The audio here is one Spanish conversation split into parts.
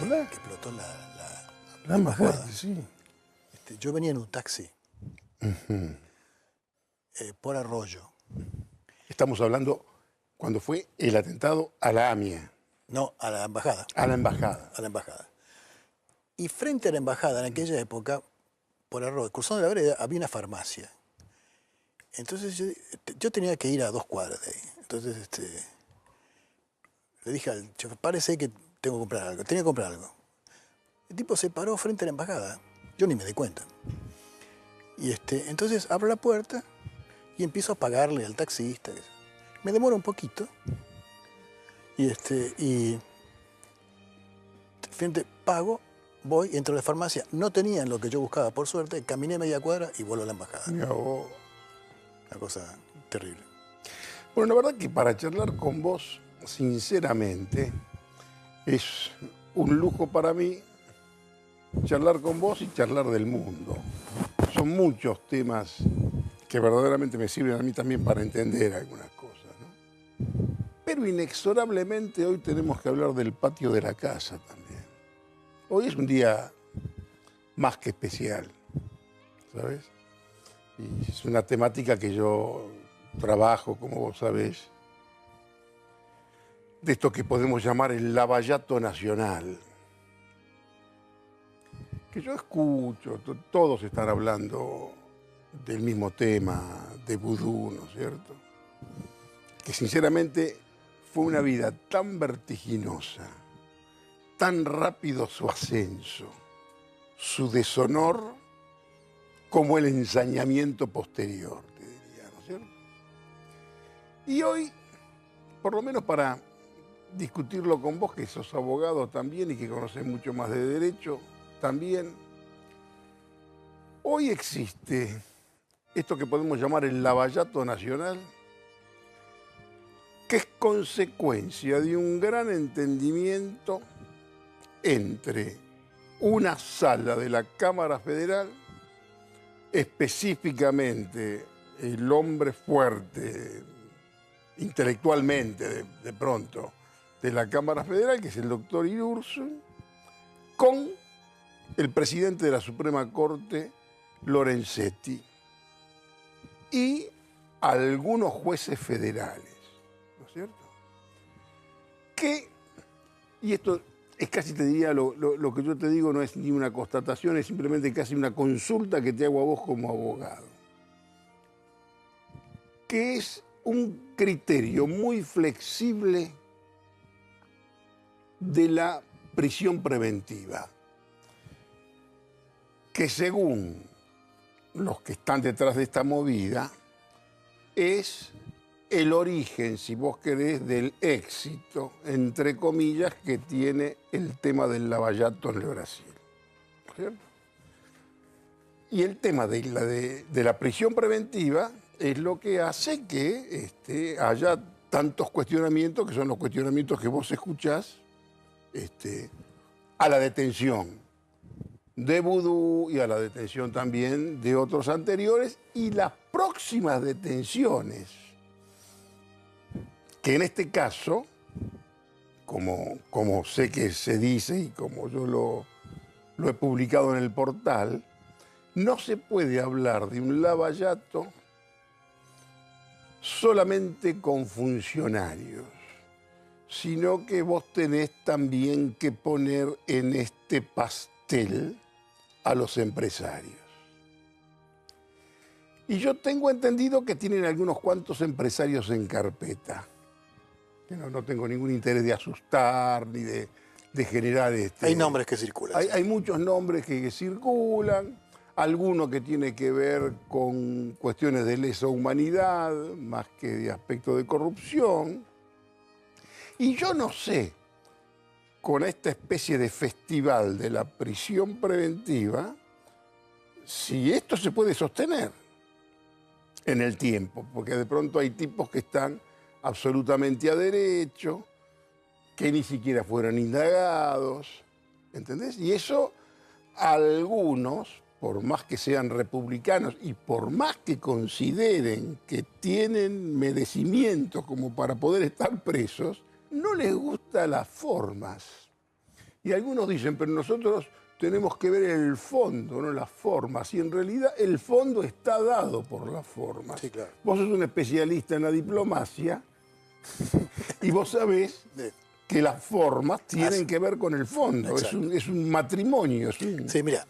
¿Verdad? que explotó La embajada, sí. Yo venía en un taxi por Arroyo. Estamos hablando cuando fue el atentado a la AMIA, No, a la embajada. a la embajada. A la embajada. Y frente a la embajada, en aquella época, por Arroyo, cruzando la vereda, había una farmacia. Entonces yo tenía que ir a 2 cuadras de ahí. Entonces le dije al chofer, párese que tengo que comprar algo. Tenía que comprar algo. El tipo se paró frente a la embajada. Yo ni me di cuenta. Y entonces abro la puerta y empiezo a pagarle al taxista. Me demora un poquito. Y frente, pago, voy, entro a la farmacia. No tenían lo que yo buscaba, por suerte. Caminé media cuadra y vuelvo a la embajada. Mira vos. Una cosa terrible. Bueno, la verdad que para charlar con vos, sinceramente, es un lujo para mí charlar con vos y charlar del mundo. Son muchos temas que verdaderamente me sirven a mí también para entender algunas cosas, ¿no? Pero inexorablemente hoy tenemos que hablar del patio de la casa también. Hoy es un día más que especial, ¿sabes? Y es una temática que yo trabajo, como vos sabés, de esto que podemos llamar el lavallato nacional. Que yo escucho, todos están hablando del mismo tema, de vudú, ¿no es cierto? Que sinceramente fue una vida tan vertiginosa, tan rápido su ascenso, su deshonor, como el ensañamiento posterior, te diría, ¿no es cierto? Y hoy, por lo menos para discutirlo con vos, que sos abogado también y que conocés mucho más de derecho también, hoy existe esto que podemos llamar el lavallato nacional, que es consecuencia de un gran entendimiento entre una sala de la Cámara Federal, específicamente el hombre fuerte, intelectualmente de pronto, de la Cámara Federal, que es el doctor Irursun, con el presidente de la Suprema Corte, Lorenzetti, y algunos jueces federales, ¿no es cierto? Que, y esto es casi, te diría, lo que yo te digo no es ni una constatación, es simplemente casi una consulta que te hago a vos como abogado, que es un criterio muy flexible de la prisión preventiva, que según los que están detrás de esta movida, es el origen, si vos querés, del éxito, entre comillas, que tiene el tema del lavallato en el Brasil. ¿Cierto? Y el tema de la prisión preventiva es lo que hace que haya tantos cuestionamientos, que son los cuestionamientos que vos escuchás, a la detención de vudú y a la detención también de otros anteriores y las próximas detenciones, que en este caso, como sé que se dice y como yo lo he publicado en el portal, no se puede hablar de un lavallato solamente con funcionarios, sino que vos tenés también que poner en este pastel a los empresarios. Y yo tengo entendido que tienen algunos cuantos empresarios en carpeta. Que no tengo ningún interés de asustar ni de generar... Hay nombres que circulan. Hay muchos nombres que circulan, alguno que tiene que ver con cuestiones de lesa humanidad, más que de aspecto de corrupción. Y yo no sé, con esta especie de festival de la prisión preventiva, si esto se puede sostener en el tiempo, porque de pronto hay tipos que están absolutamente a derecho, que ni siquiera fueron indagados, ¿entendés? Y eso algunos, por más que sean republicanos y por más que consideren que tienen merecimiento como para poder estar presos, no les gustan las formas. Y algunos dicen, pero nosotros tenemos que ver el fondo, no las formas. Y en realidad el fondo está dado por las formas. Sí, claro. Vos sos un especialista en la diplomacia y vos sabés que las formas tienen que ver con el fondo. Es un matrimonio. Sí, mira,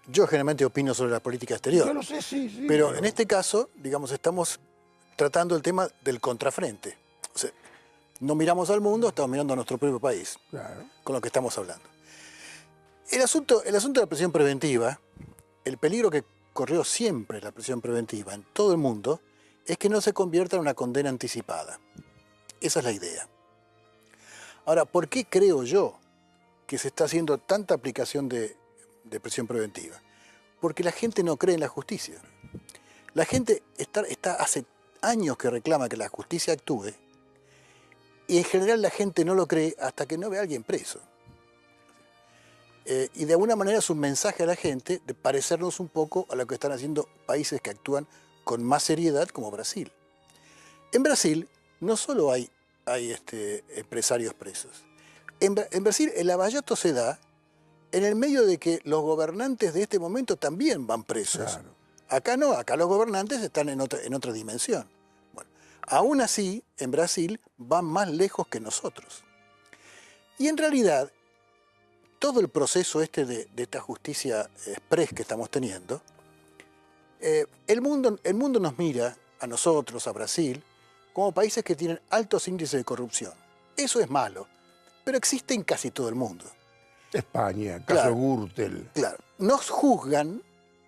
yo generalmente opino sobre la política exterior. Yo lo sé, sí. Pero en este caso, digamos, estamos tratando el tema del contrafrente. O sea, no miramos al mundo, estamos mirando a nuestro propio país, Claro. con lo que estamos hablando. El asunto de la prisión preventiva, el peligro que corrió siempre la prisión preventiva en todo el mundo, es que no se convierta en una condena anticipada. Esa es la idea. Ahora, ¿por qué creo yo que se está haciendo tanta aplicación de prisión preventiva? Porque la gente no cree en la justicia. La gente está hace años que reclama que la justicia actúe y en general la gente no lo cree hasta que no ve a alguien preso. Y de alguna manera es un mensaje a la gente de parecernos un poco a lo que están haciendo países que actúan con más seriedad como Brasil. En Brasil no solo hay empresarios presos. En Brasil el lavallato se da en el medio de que los gobernantes de este momento también van presos. Claro. Acá no, acá los gobernantes están en otra dimensión. Bueno, aún así, en Brasil van más lejos que nosotros. Y en realidad, todo el proceso de esta justicia express que estamos teniendo, el mundo nos mira, a nosotros, a Brasil, como países que tienen altos índices de corrupción. Eso es malo, pero existe en casi todo el mundo. España, caso Claro. Gürtel. Claro, nos juzgan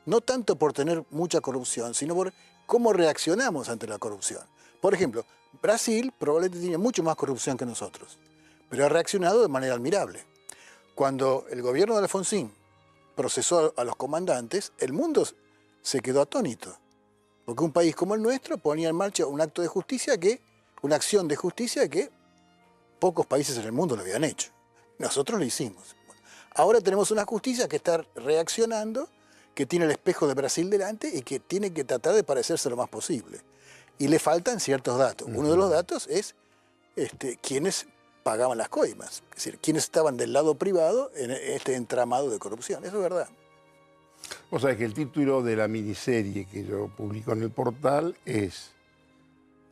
no tanto por tener mucha corrupción, sino por cómo reaccionamos ante la corrupción. Por ejemplo, Brasil probablemente tiene mucho más corrupción que nosotros, pero ha reaccionado de manera admirable. Cuando el gobierno de Alfonsín procesó a los comandantes, el mundo se quedó atónito, porque un país como el nuestro ponía en marcha un acto de justicia una acción de justicia que pocos países en el mundo lo habían hecho. Nosotros lo hicimos. Bueno, ahora tenemos una justicia que está reaccionando, que tiene el espejo de Brasil delante y que tiene que tratar de parecerse lo más posible. Y le faltan ciertos datos. Uno de los datos es quiénes pagaban las coimas, es decir, quiénes estaban del lado privado en este entramado de corrupción. Eso es verdad. Vos sabés que el título de la miniserie que yo publico en el portal es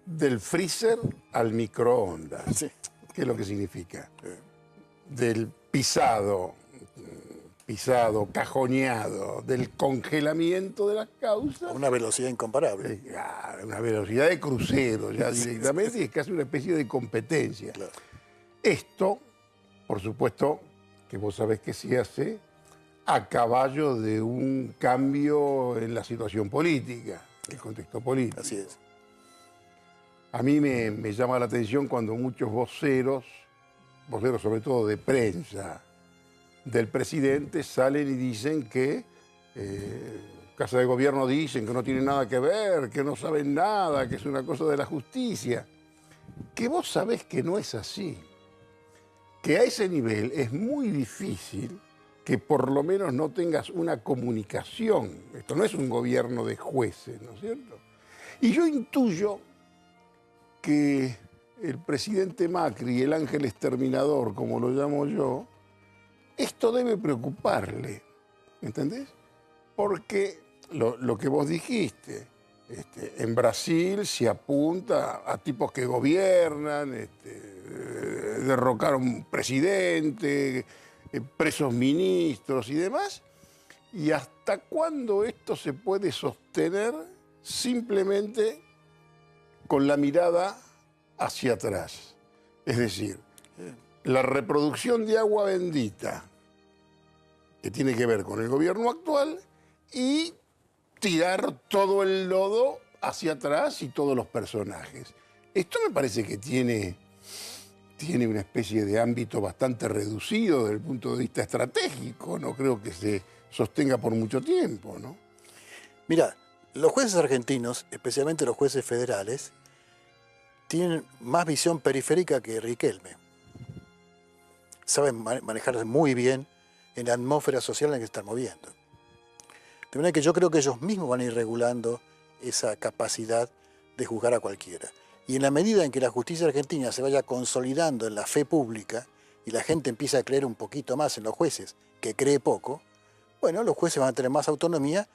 Del freezer al microondas. Sí. ¿Qué es lo que significa? Del pisado, cajoneado, del congelamiento de las causas. A una velocidad incomparable. Una velocidad de crucero ya directamente, y es casi una especie de competencia. Claro. Esto, por supuesto, que vos sabés que se hace a caballo de un cambio en la situación política, el contexto político. Así es. A mí me llama la atención cuando muchos voceros sobre todo de prensa, del presidente, salen y dicen que Casa de Gobierno dicen que no tienen nada que ver, que no saben nada, que es una cosa de la justicia. Que vos sabés que no es así. Que a ese nivel es muy difícil que por lo menos no tengas una comunicación. Esto no es un gobierno de jueces, ¿no es cierto? Y yo intuyo que el presidente Macri, el ángel exterminador, como lo llamo yo, esto debe preocuparle, ¿entendés? Porque lo que vos dijiste, en Brasil se apunta a tipos que gobiernan, derrocaron presidente, presos ministros y demás, y hasta cuándo esto se puede sostener simplemente con la mirada hacia atrás. Es decir, la reproducción de agua bendita, que tiene que ver con el gobierno actual, y tirar todo el lodo hacia atrás y todos los personajes. Esto me parece que tiene una especie de ámbito bastante reducido desde el punto de vista estratégico. No creo que se sostenga por mucho tiempo, ¿no? Mira, los jueces argentinos, especialmente los jueces federales, tienen más visión periférica que Riquelme. Saben manejarse muy bien en la atmósfera social en la que se están moviendo. De manera que yo creo que ellos mismos van a ir regulando esa capacidad de juzgar a cualquiera. Y en la medida en que la justicia argentina se vaya consolidando en la fe pública y la gente empieza a creer un poquito más en los jueces, que cree poco, bueno, los jueces van a tener más autonomía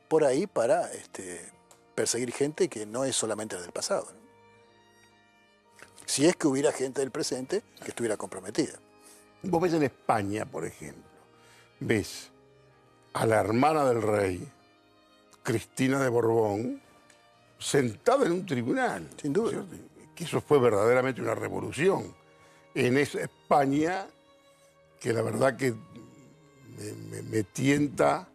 por ahí para perseguir gente que no es solamente la del pasado, ¿no? Si es que hubiera gente del presente que estuviera comprometida. Vos ves en España, por ejemplo, ves a la hermana del rey, Cristina de Borbón, sentada en un tribunal. Sin duda. ¿Cierto? Que eso fue verdaderamente una revolución en esa España que la verdad que me tienta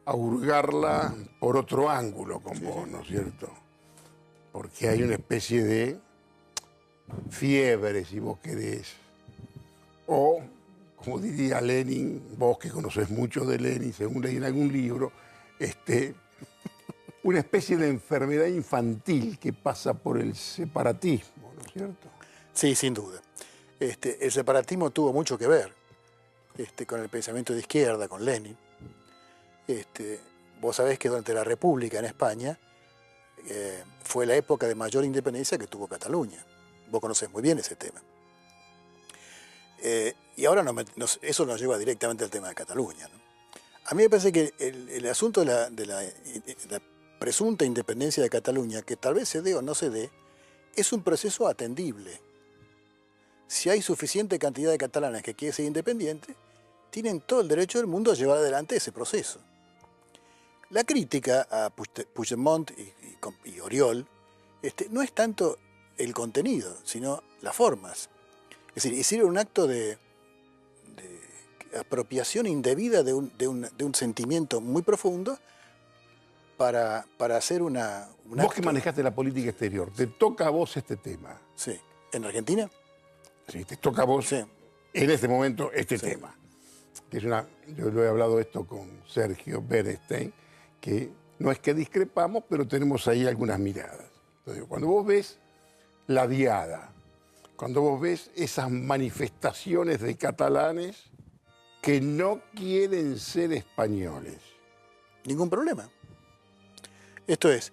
a hurgarla por otro ángulo con vos, ¿no es cierto? Porque hay una especie de fiebre, si vos querés, o, como diría Lenin, vos que conocés mucho de Lenin, según leí en algún libro, una especie de enfermedad infantil que pasa por el separatismo, ¿no es cierto? Sí, sin duda. El separatismo tuvo mucho que ver con el pensamiento de izquierda, con Lenin. Vos sabés que durante la República en España fue la época de mayor independencia que tuvo Cataluña. Vos conocés muy bien ese tema. Y ahora eso nos lleva directamente al tema de Cataluña, ¿no? A mí me parece que el asunto de la presunta independencia de Cataluña, que tal vez se dé o no se dé, es un proceso atendible. Si hay suficiente cantidad de catalanes que quieren ser independientes, tienen todo el derecho del mundo a llevar adelante ese proceso. La crítica a Puigdemont y Oriol no es tanto el contenido, sino las formas. Es decir, hicieron un acto de apropiación indebida de un sentimiento muy profundo para hacer un Vos acto. que manejaste la política exterior, ¿te toca a vos este tema? Sí. ¿En Argentina? Sí, te toca a vos Sí. en este momento este Sí. tema. Que yo lo he hablado esto con Sergio Bernstein, que no es que discrepamos, pero tenemos ahí algunas miradas. Entonces, cuando vos ves la diada, cuando vos ves esas manifestaciones de catalanes que no quieren ser españoles. Ningún problema. Esto es,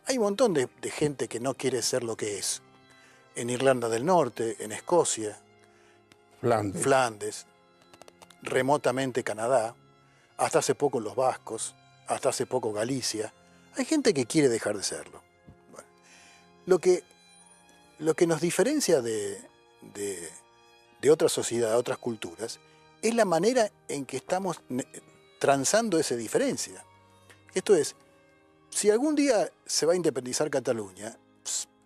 hay un montón de gente que no quiere ser lo que es. En Irlanda del Norte, en Escocia, Flandes, remotamente Canadá, hasta hace poco los vascos, hasta hace poco Galicia. Hay gente que quiere dejar de serlo. Bueno, lo que nos diferencia de otras sociedades, de otras culturas, es la manera en que estamos transando esa diferencia. Esto es, si algún día se va a independizar Cataluña,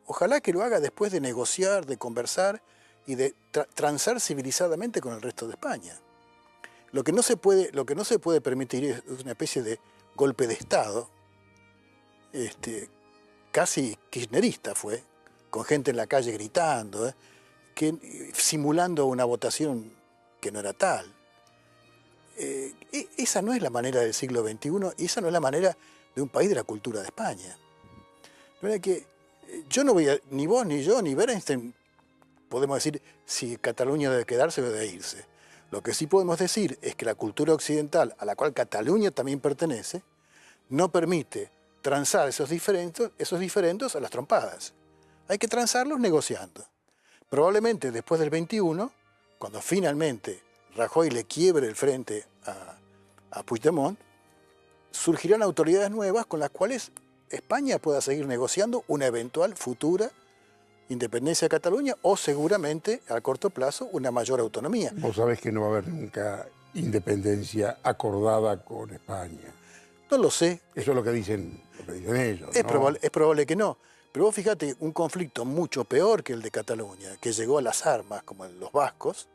ojalá que lo haga después de negociar, de conversar y de transar civilizadamente con el resto de España. Lo que no se puede permitir es una especie de golpe de Estado, casi kirchnerista fue, con gente en la calle gritando, simulando una votación que no era tal. Esa no es la manera del siglo XXI y esa no es la manera de un país de la cultura de España. De manera que yo no voy a, ni vos, ni yo, ni Bernstein podemos decir si Cataluña debe quedarse o debe irse. Lo que sí podemos decir es que la cultura occidental, a la cual Cataluña también pertenece, no permite transar esos diferendos a las trompadas. Hay que transarlos negociando. Probablemente después del 21, cuando finalmente Rajoy le quiebre el frente a Puigdemont, surgirán autoridades nuevas con las cuales España pueda seguir negociando una eventual futura independencia de Cataluña o seguramente a corto plazo una mayor autonomía. Vos sabés que no va a haber nunca independencia acordada con España. No lo sé. Eso es lo que dicen ellos. Es ¿no? probable que no. Pero vos fíjate, un conflicto mucho peor que el de Cataluña, que llegó a las armas, como los vascos,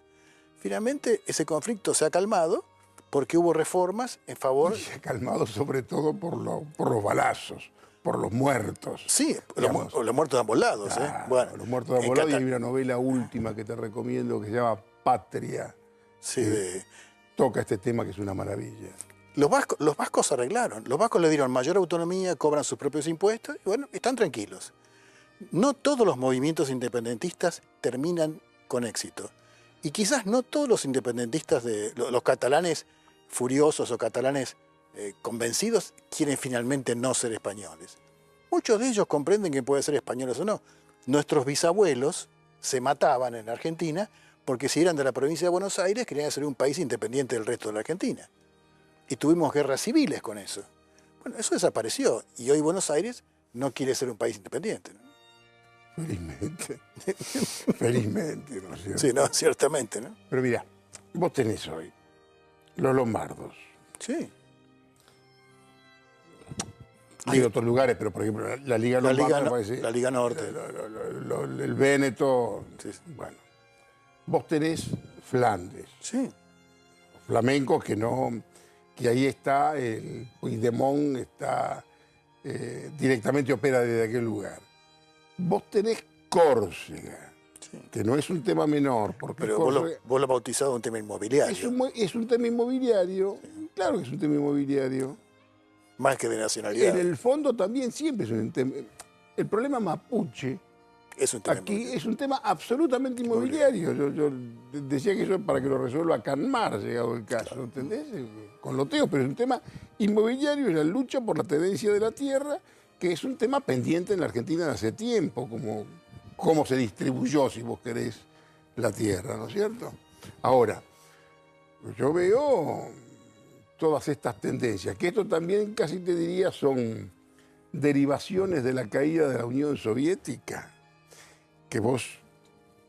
finalmente ese conflicto se ha calmado porque hubo reformas en favor... Y se ha calmado sobre todo por los balazos, por los muertos. Sí, los muertos de ambos lados. Claro, Bueno, los muertos de ambos lados. Y hay una novela última que te recomiendo que se llama Patria. Sí, toca este tema que es una maravilla. Los vascos arreglaron. Los vascos le dieron mayor autonomía, cobran sus propios impuestos y bueno, están tranquilos. No todos los movimientos independentistas terminan con éxito. Y quizás no todos los independentistas, los catalanes furiosos o catalanes convencidos, quieren finalmente no ser españoles. Muchos de ellos comprenden que pueden ser españoles o no. Nuestros bisabuelos se mataban en Argentina porque si eran de la provincia de Buenos Aires, querían ser un país independiente del resto de la Argentina. Y tuvimos guerras civiles con eso. Bueno, eso desapareció, y hoy Buenos Aires no quiere ser un país independiente, ¿no? Felizmente. Felizmente, ¿no es cierto? Sí, no, ciertamente, ¿no? Pero mira, vos tenés hoy los lombardos. Sí. Hay otros lugares, pero por ejemplo, la Liga Lombarda, la Liga Norte. El Véneto. Sí. Bueno, vos tenés Flandes. Sí. Flamencos que ahí está, el Puigdemont está directamente opera desde aquel lugar. Vos tenés Córcega, Sí. que no es un tema menor, porque Pero vos lo has bautizado un tema inmobiliario. es un tema inmobiliario, claro que es un tema inmobiliario. Más que de nacionalidad. En el fondo también siempre es un tema. El problema mapuche Es un tema aquí inmobiliario. es un tema absolutamente inmobiliario. Yo decía que eso es para que lo resuelva Canmar, llegado el caso, claro. ¿Entendés? Con loteo, pero es un tema inmobiliario y la lucha por la tenencia de la tierra, que es un tema pendiente en la Argentina de hace tiempo, como cómo se distribuyó, si vos querés, la tierra, ¿no es cierto? Ahora, yo veo todas estas tendencias, que esto también casi te diría son derivaciones de la caída de la Unión Soviética, que vos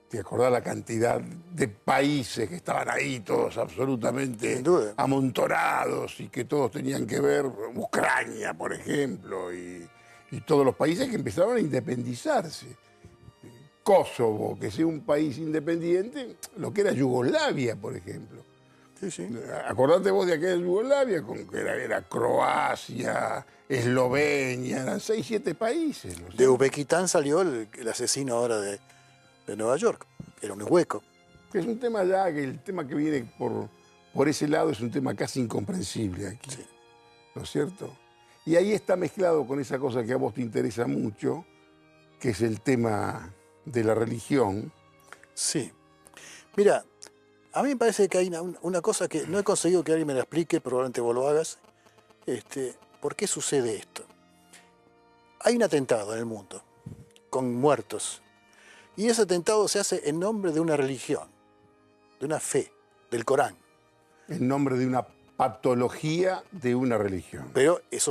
te acordás la cantidad de países que estaban ahí, todos absolutamente amontonados y que todos tenían que ver, Ucrania, por ejemplo, y todos los países que empezaron a independizarse. Kosovo, que sea un país independiente, lo que era Yugoslavia, por ejemplo. Sí, sí. Acordate vos de aquella Yugoslavia, que era Croacia, Eslovenia, eran 6, 7 países. ¿No? De Uzbekistán salió el asesino ahora de Nueva York, era un hueco. Que es un tema ya, que el tema que viene por ese lado es un tema casi incomprensible aquí, sí. ¿No es cierto? Y ahí está mezclado con esa cosa que a vos te interesa mucho, que es el tema de la religión. Sí. Mira, a mí me parece que hay una cosa que no he conseguido que alguien me la explique, probablemente vos lo hagas. ¿Por qué sucede esto? Hay un atentado en el mundo, con muertos. Y ese atentado se hace en nombre de una religión, de una fe, del Corán. En nombre de una patología de una religión. Pero es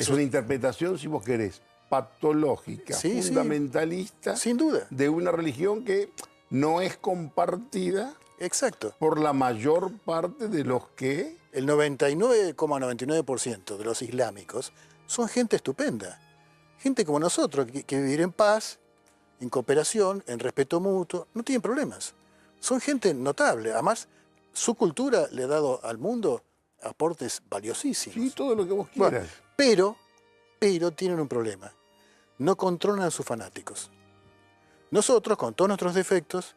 una interpretación, si vos querés, patológica, sí, fundamentalista, sí, sin duda, de una religión que no es compartida. Exacto. Por la mayor parte de los que... El 99,99% de los islámicos son gente estupenda. Gente como nosotros, que vivir en paz, en cooperación, en respeto mutuo, no tienen problemas. Son gente notable. Además, su cultura le ha dado al mundo aportes valiosísimos. Sí, todo lo que vos quieras. Bueno, pero tienen un problema. No controlan a sus fanáticos. Nosotros, con todos nuestros defectos,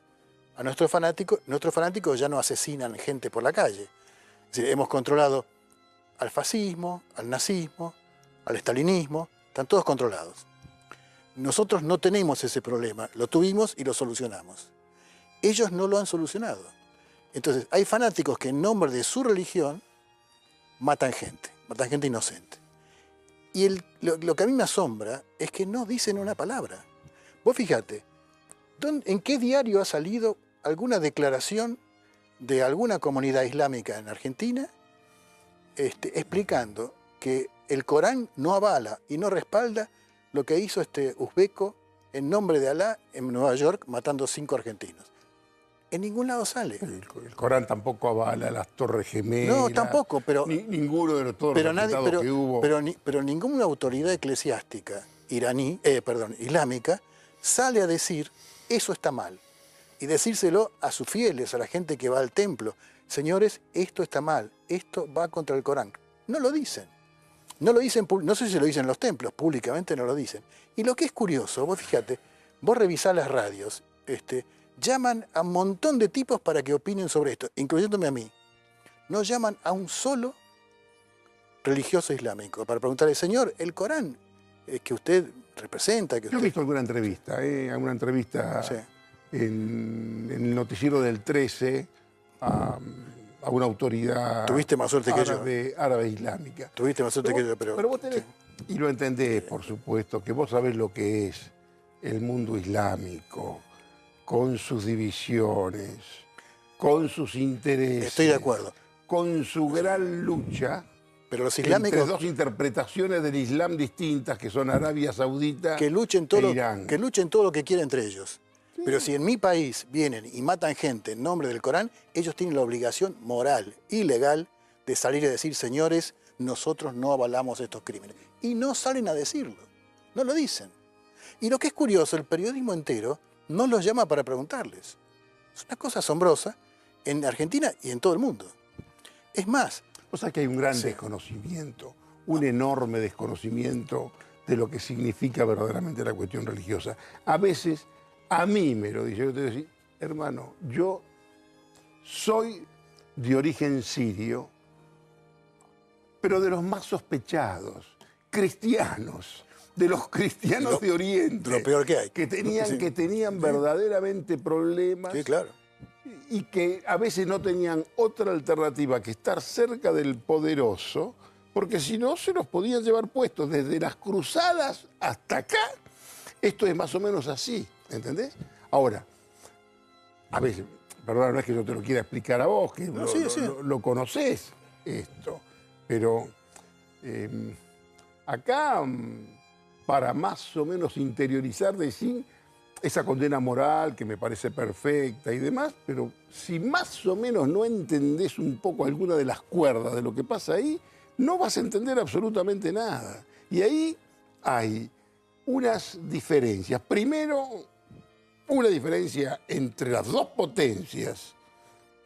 a nuestros fanáticos ya no asesinan gente por la calle. Es decir, hemos controlado al fascismo, al nazismo, al estalinismo, están todos controlados. Nosotros no tenemos ese problema, lo tuvimos y lo solucionamos. Ellos no lo han solucionado. Entonces, hay fanáticos que en nombre de su religión matan gente inocente. Y lo que a mí me asombra es que no dicen una palabra. Vos fíjate, ¿en qué diario ha salido alguna declaración de alguna comunidad islámica en Argentina explicando que el Corán no avala y no respalda lo que hizo este uzbeco en nombre de Alá en Nueva York matando 5 argentinos? En ningún lado sale. El Corán tampoco avala las Torres Gemelas. No, tampoco, pero... ninguno de todos los atentados que hubo. Pero ninguna autoridad eclesiástica islámica sale a decir eso está mal. Y decírselo a sus fieles, a la gente que va al templo. Señores, esto está mal, esto va contra el Corán. No lo dicen. No lo dicen, no sé si lo dicen en los templos, públicamente no lo dicen. Y lo que es curioso, vos fíjate, vos revisás las radios, llaman a un montón de tipos para que opinen sobre esto, incluyéndome a mí. No llaman a un solo religioso islámico para preguntarle, señor, el Corán que usted representa... Yo he visto alguna entrevista, Sí. En el noticiero del 13 a una autoridad Tuviste más suerte que yo. árabe islámica. Tuviste más suerte que yo, pero vos tenés, y lo entendés, por supuesto, que vos sabés lo que es el mundo islámico, con sus divisiones, con sus intereses. Estoy de acuerdo. Con su gran lucha. Pero los Entre islámicos dos interpretaciones del Islam distintas, que son Arabia Saudita que luchen e todo, Irán. que luchen todo lo que quieran entre ellos. Pero si en mi país vienen y matan gente en nombre del Corán, ellos tienen la obligación moral y legal de salir y decir, señores, nosotros no avalamos estos crímenes. Y no salen a decirlo, no lo dicen. Y lo que es curioso, el periodismo entero no los llama para preguntarles. Es una cosa asombrosa en Argentina y en todo el mundo. Es más, O sea que hay un gran desconocimiento, un enorme desconocimiento de lo que significa verdaderamente la cuestión religiosa. A veces, a mí me lo dice, yo te digo, hermano, yo soy de origen sirio, pero de los más sospechados, cristianos, de los cristianos de Oriente. lo peor que hay. Que tenían verdaderamente problemas. sí, claro. Y que a veces no tenían otra alternativa que estar cerca del poderoso, porque si no se los podían llevar puestos desde las cruzadas hasta acá. Esto es más o menos así, ¿entendés? Ahora, a veces, perdón, no es que yo te lo quiera explicar a vos, que lo conocés esto, pero acá, para más o menos interiorizar de sí, esa condena moral que me parece perfecta y demás, pero si más o menos no entendés un poco alguna de las cuerdas de lo que pasa ahí, no vas a entender absolutamente nada. Y ahí hay unas diferencias. Primero, una diferencia entre las dos potencias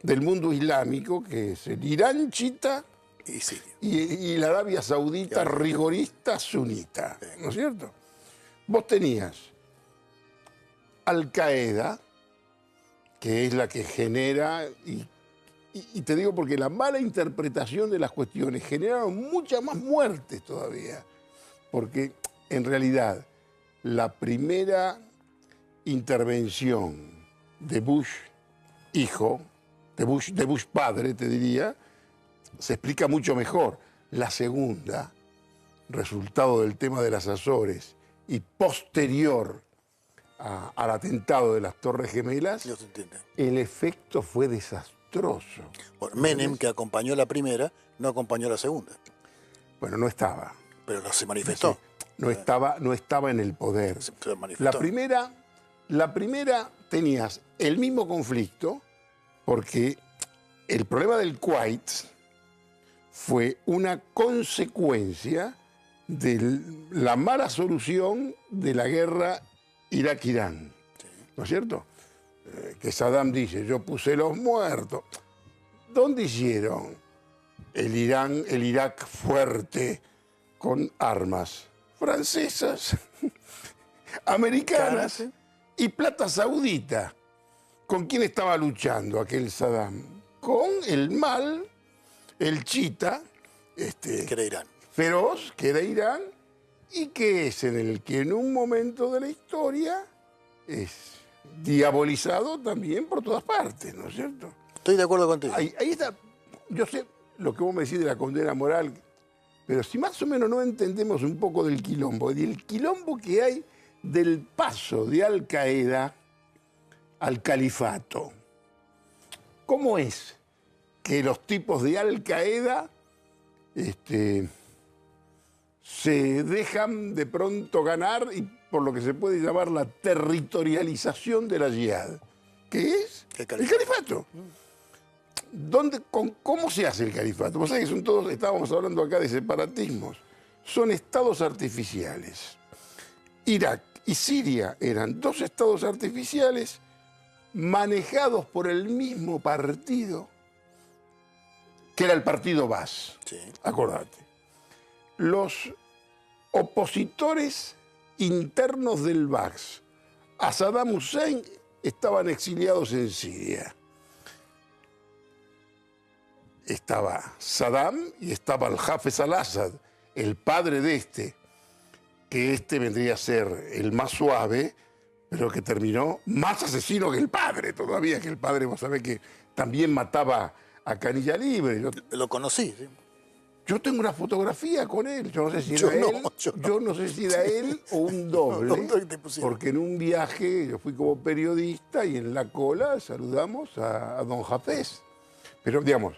del mundo islámico, que es el Irán chiita Y Siria. y la Arabia Saudita rigorista sunita, ¿no es cierto? Vos tenías Al-Qaeda, que es la que genera, y te digo porque la mala interpretación de las cuestiones generaron muchas más muertes todavía, porque en realidad la primera intervención de Bush hijo, de Bush padre, te diría, se explica mucho mejor. La segunda, resultado del tema de las Azores y posterior al atentado de las Torres Gemelas, No se entiende. el efecto fue desastroso. Bueno, Menem, que acompañó la primera, no acompañó la segunda. Bueno, no estaba. Pero no se manifestó. No estaba en el poder. Se manifestó. La primera tenías el mismo conflicto, porque el problema del Kuwait fue una consecuencia de la mala solución de la guerra Irak-Irán, ¿no es cierto? Que Saddam dice, yo puse los muertos. ¿Dónde hicieron el Irak fuerte con armas? Francesas, americanas ¿Sí? y plata saudita. ¿Con quién estaba luchando aquel Saddam? Con el mal, el chita, Que era Irán. feroz, que era Irán, y que es en el que en un momento de la historia es diabolizado también por todas partes, ¿no es cierto? Estoy de acuerdo contigo. Ahí está, yo sé lo que vos me decís de la condena moral, pero si más o menos no entendemos un poco del quilombo que hay del paso de Al-Qaeda al califato. ¿Cómo es que los tipos de Al-Qaeda se dejan de pronto ganar y por lo que se puede llamar la territorialización de la yihad? ¿Qué es? El El califato. califato. ¿Cómo se hace el califato? Vos sabés que son todos, estábamos hablando acá de separatismos. Son estados artificiales. Irak y Siria eran dos estados artificiales manejados por el mismo partido, que era el partido Baas. Sí. Acordate. Los opositores internos del Baas a Saddam Hussein estaban exiliados en Siria. Estaba Saddam y estaba el Hafez al-Assad, el padre de que vendría a ser el más suave, pero que terminó más asesino que el padre todavía, que el padre, vos sabés que también mataba a canilla libre. Lo conocí, sí. Yo tengo una fotografía con él, yo no sé si Yo era no, él, yo no. yo no sé si era él o un doble, ¿Dónde te pusieron? porque en un viaje yo fui como periodista y en la cola saludamos a don Hafez. Pero digamos,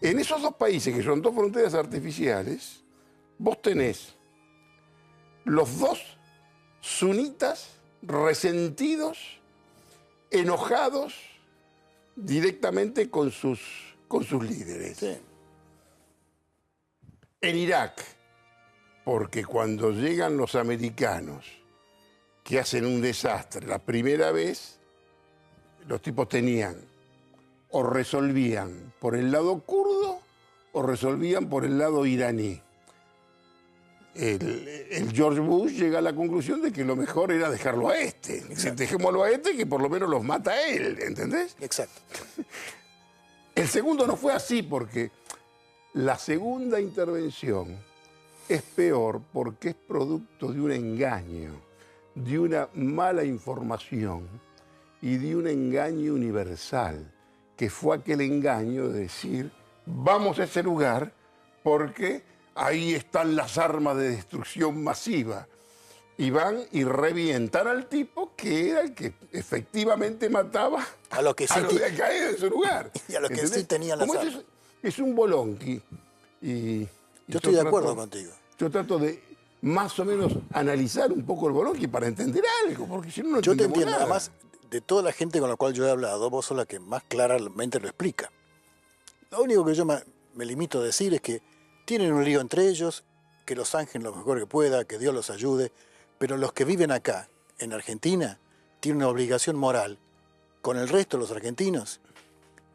en esos dos países que son dos fronteras artificiales, vos tenés los dos sunitas resentidos, enojados directamente con sus líderes. Sí. En Irak, porque cuando llegan los americanos que hacen un desastre la primera vez, los tipos tenían o resolvían por el lado kurdo o resolvían por el lado iraní. El George Bush llega a la conclusión de que lo mejor era dejarlo a este. Dejémoslo a este que por lo menos los mata a él, ¿entendés? Exacto. El segundo no fue así porque la segunda intervención es peor porque es producto de un engaño, de una mala información y de un engaño universal, que fue aquel engaño de decir, vamos a ese lugar porque ahí están las armas de destrucción masiva. Y van y revientan al tipo que era el que efectivamente mataba A los que sí que había caído en su lugar. Y a los que ¿Entendés? sí tenían las Como armas. es un bolonqui. Y Yo estoy de acuerdo contigo. Yo trato de más o menos analizar un poco el bolonqui para entender algo, porque si no, no Yo te entendemos entiendo. nada. Además, de toda la gente con la cual yo he hablado, vos sos la que más claramente lo explica. Lo único que yo me limito a decir es que tienen un lío entre ellos, que los ángeles lo mejor que pueda, que Dios los ayude, pero los que viven acá, en Argentina, tienen una obligación moral con el resto de los argentinos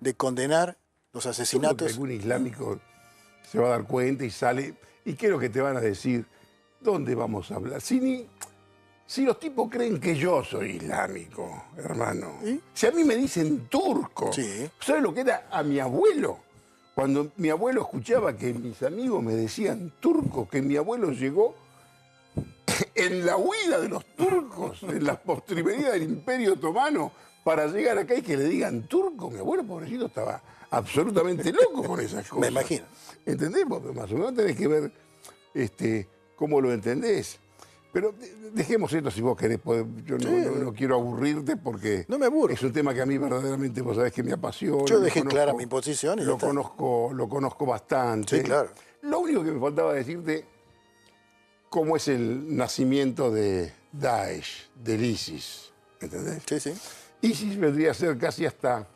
de condenar los Seguro que asesinatos. algún islámico se va a dar cuenta y sale. ¿Y qué es lo que te van a decir? ¿Dónde vamos a hablar? Si los tipos creen que yo soy islámico, hermano. ¿Sí? Si a mí me dicen turco. Sí. ¿Sabes lo que era a mi abuelo? Cuando mi abuelo escuchaba que mis amigos me decían turco, que mi abuelo llegó en la huida de los turcos, en las postrimerías del Imperio Otomano, para llegar acá y que le digan turco. Mi abuelo, pobrecito, estaba absolutamente loco con esas cosas. Me imagino. ¿Entendés? Porque más o menos tenés que ver cómo lo entendés. Pero dejemos esto si vos querés. Yo no quiero aburrirte porque No me aburro. es un tema que a mí verdaderamente, vos sabés que me apasiona. Yo dejé clara mi posición y ya Lo está. conozco bastante. Sí, claro. Lo único que me faltaba decirte, cómo es el nacimiento de Daesh, del ISIS. ¿Entendés? Sí, sí. ISIS vendría a ser casi hasta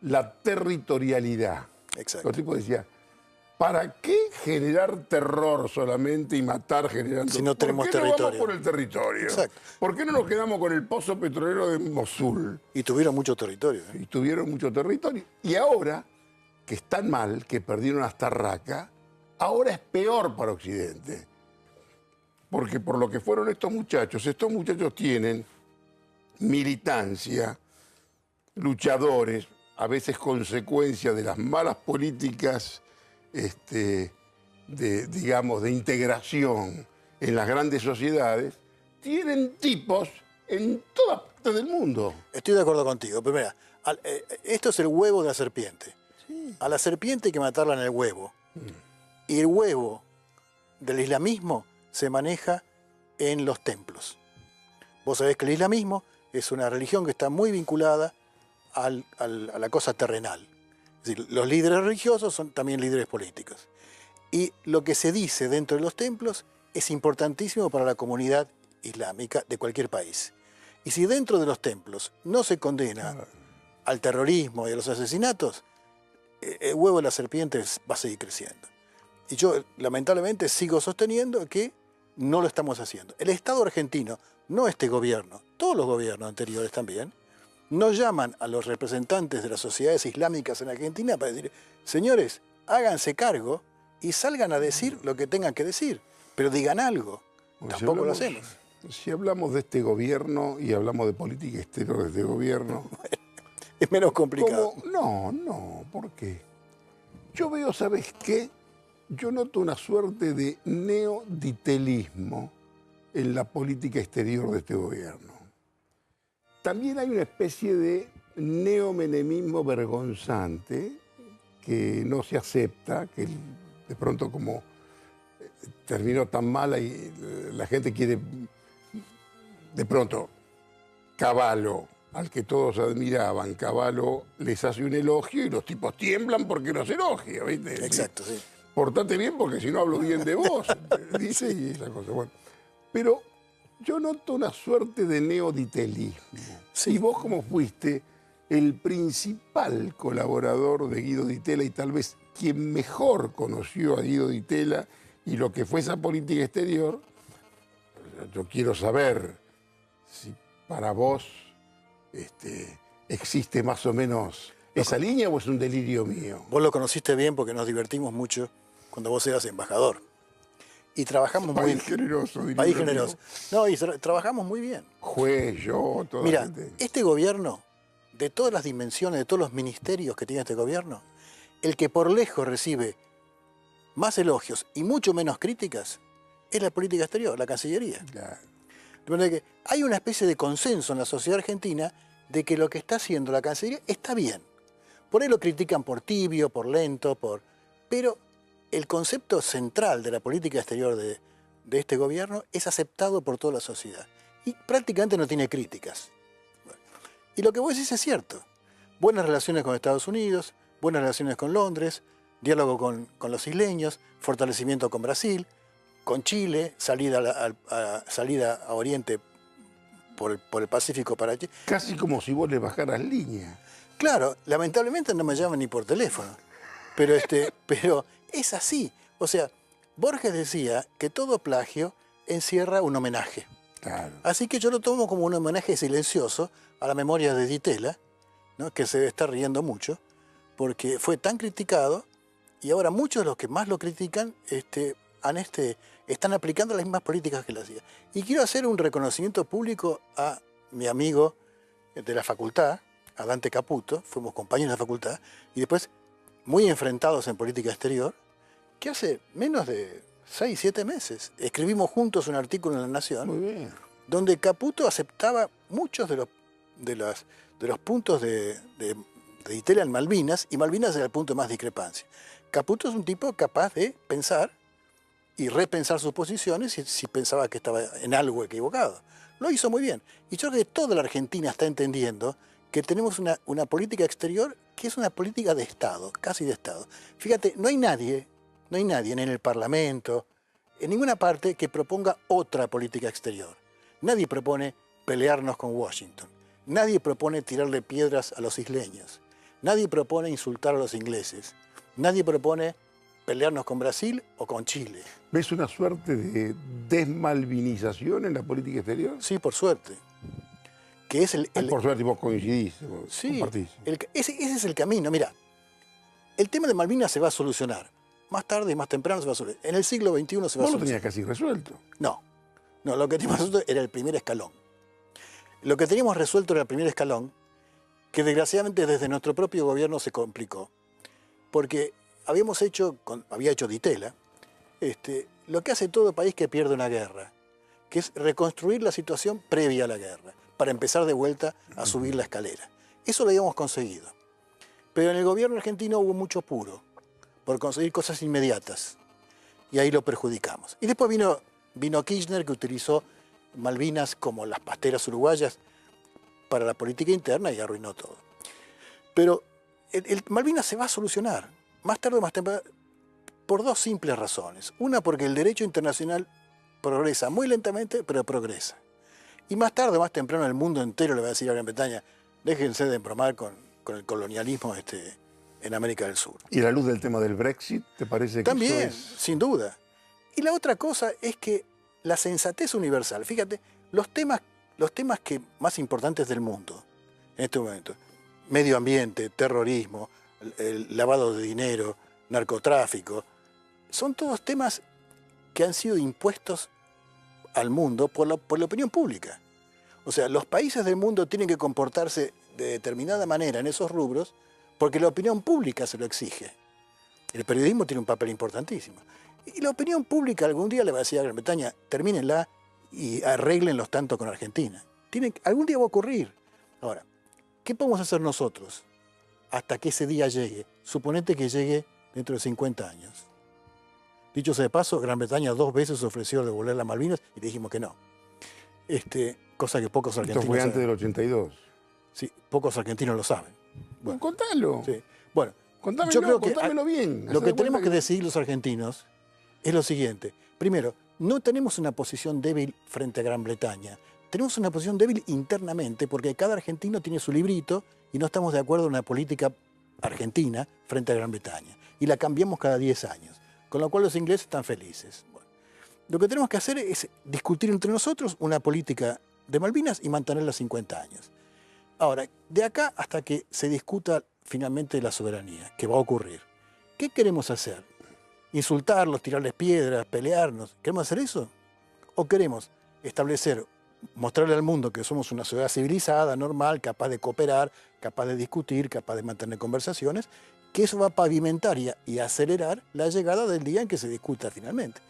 la territorialidad. Exacto. Los tipos decían, ¿para qué generar terror solamente y matar generando? Si no tenemos ¿Por qué no territorio? vamos por el territorio? Exacto. ¿Por qué no nos quedamos con el pozo petrolero de Mosul? Y tuvieron mucho territorio. ¿eh? Y tuvieron mucho territorio. Y ahora, que están mal, que perdieron hasta Raqqa, ahora es peor para Occidente. Porque por lo que fueron estos muchachos tienen militancia, luchadores, a veces consecuencia de las malas políticas digamos, de integración en las grandes sociedades, tienen tipos en todas partes del mundo. Estoy de acuerdo contigo. Pero mira, esto es el huevo de la serpiente. Sí. A la serpiente hay que matarla en el huevo. Y el huevo del islamismo se maneja en los templos. Vos sabés que el islamismo es una religión que está muy vinculada a la cosa terrenal. Es decir, los líderes religiosos son también líderes políticos. Y lo que se dice dentro de los templos es importantísimo para la comunidad islámica de cualquier país. Y si dentro de los templos no se condena al terrorismo y a los asesinatos, el huevo de la serpiente va a seguir creciendo. Y yo, lamentablemente, sigo sosteniendo que no lo estamos haciendo. El Estado argentino, no este gobierno, todos los gobiernos anteriores también, no llaman a los representantes de las sociedades islámicas en Argentina para decir, señores, háganse cargo y salgan a decir lo que tengan que decir, pero digan algo. Bueno, Tampoco lo hacemos. Si hablamos de este gobierno y hablamos de política exterior de este gobierno... Es menos complicado. No, ¿por qué? Yo veo, ¿sabes qué? Yo noto una suerte de neoditelismo en la política exterior de este gobierno. También hay una especie de neomenemismo vergonzante que no se acepta, que el de pronto como terminó tan mala y la gente quiere, de pronto, Cavallo, al que todos admiraban, Cavallo les hace un elogio y los tipos tiemblan porque los elogia, ¿viste? Exacto, sí. Portate bien porque si no hablo bien de vos, dice, y esa cosa. Bueno, pero yo noto una suerte de neoditelismo. Sí. Y vos como fuiste el principal colaborador de Guido Di Tella y tal vez quien mejor conoció a Guido Di Tella y lo que fue esa política exterior, yo quiero saber si para vos existe más o menos esa línea o es un delirio mío. Vos lo conociste bien porque nos divertimos mucho cuando vos eras embajador. Y trabajamos muy bien. País generoso, diría País yo. generoso. No, y trabajamos muy bien. Juez, yo, toda la Mira, gente. este gobierno, de todas las dimensiones, de todos los ministerios que tiene este gobierno, el que por lejos recibe más elogios y mucho menos críticas es la política exterior, la Cancillería. Claro. De manera que hay una especie de consenso en la sociedad argentina de que lo que está haciendo la Cancillería está bien. Por ahí lo critican por tibio, por lento, pero el concepto central de la política exterior de este gobierno es aceptado por toda la sociedad y prácticamente no tiene críticas. Y lo que vos decís es cierto. Buenas relaciones con Estados Unidos, buenas relaciones con Londres, diálogo con los isleños, fortalecimiento con Brasil, con Chile, salida a Oriente por el Pacífico para Chile. Casi como si vos le bajaras línea. Claro, lamentablemente no me llaman ni por teléfono, pero es así. O sea, Borges decía que todo plagio encierra un homenaje. Claro. Así que yo lo tomo como un homenaje silencioso a la memoria de Di Tella, ¿no? Que se debe estar riendo mucho, porque fue tan criticado y ahora muchos de los que más lo critican están aplicando las mismas políticas que él hacía. Y quiero hacer un reconocimiento público a mi amigo de la facultad, a Dante Caputo, fuimos compañeros de la facultad, y después muy enfrentados en política exterior, que hace menos de 6, 7 meses escribimos juntos un artículo en La Nación, Muy bien. donde Caputo aceptaba muchos de los puntos de Di Tella en Malvinas, y Malvinas era el punto de más discrepancia. Caputo es un tipo capaz de pensar y repensar sus posiciones si pensaba que estaba en algo equivocado. Lo hizo muy bien. Y yo creo que toda la Argentina está entendiendo que tenemos una política exterior que es una política de Estado, casi de Estado. Fíjate, no hay nadie en el Parlamento, en ninguna parte, que proponga otra política exterior. Nadie propone pelearnos con Washington. Nadie propone tirarle piedras a los isleños. Nadie propone insultar a los ingleses. Nadie propone pelearnos con Brasil o con Chile. ¿Ves una suerte de desmalvinización en la política exterior? Sí, por suerte. Que es Por suerte vos coincidís, vos sí, compartís. ese es el camino. Mira, el tema de Malvinas se va a solucionar. Más tarde y más temprano se va a solucionar. En el siglo XXI se va a Vos solucionar. lo tenías casi resuelto. No, lo que teníamos resuelto era el primer escalón. Lo que teníamos resuelto era el primer escalón, que desgraciadamente desde nuestro propio gobierno se complicó. Porque había hecho Di Tella, lo que hace todo país que pierde una guerra, que es reconstruir la situación previa a la guerra, para empezar de vuelta a subir la escalera. Eso lo habíamos conseguido. Pero en el gobierno argentino hubo mucho apuro por conseguir cosas inmediatas. Y ahí lo perjudicamos. Y después vino Kirchner, que utilizó Malvinas como las pasteras uruguayas para la política interna y arruinó todo. Pero el Malvinas se va a solucionar, más tarde o más temprano, por dos simples razones. Una, porque el derecho internacional progresa muy lentamente, pero progresa. Y más tarde o más temprano el mundo entero le va a decir a Gran Bretaña, déjense de embromar con el colonialismo en América del Sur. ¿Y a la luz del tema del Brexit, te parece que También, eso es...? sin duda. Y la otra cosa es que la sensatez universal, fíjate, los temas que más importantes del mundo en este momento, medio ambiente, terrorismo, el lavado de dinero, narcotráfico, son todos temas que han sido impuestos al mundo por la opinión pública. O sea, los países del mundo tienen que comportarse de determinada manera en esos rubros porque la opinión pública se lo exige. El periodismo tiene un papel importantísimo. Y la opinión pública algún día le va a decir a Gran Bretaña, termínenla y arréglenlos tanto con Argentina. Algún día va a ocurrir. Ahora, ¿qué podemos hacer nosotros hasta que ese día llegue? Suponete que llegue dentro de 50 años. Dicho sea de paso, Gran Bretaña 2 veces ofreció devolver las Malvinas y le dijimos que no. Cosa que pocos argentinos Esto fue antes saben. del 82. Sí, pocos argentinos lo saben. Bueno, contalo. Sí. Bueno, Contámelo, yo creo que contámelo bien. lo que tenemos que decir decidir los argentinos es lo siguiente. Primero, no tenemos una posición débil frente a Gran Bretaña. Tenemos una posición débil internamente porque cada argentino tiene su librito y no estamos de acuerdo en la política argentina frente a Gran Bretaña. Y la cambiamos cada 10 años. Con lo cual los ingleses están felices. Bueno, lo que tenemos que hacer es discutir entre nosotros una política de Malvinas y mantenerla 50 años. Ahora, de acá hasta que se discuta finalmente la soberanía, que va a ocurrir, ¿qué queremos hacer? ¿Insultarlos, tirarles piedras, pelearnos? ¿Queremos hacer eso? ¿O queremos establecer, mostrarle al mundo que somos una sociedad civilizada, normal, capaz de cooperar, capaz de discutir, capaz de mantener conversaciones, que eso va a pavimentar y acelerar la llegada del día en que se discuta finalmente?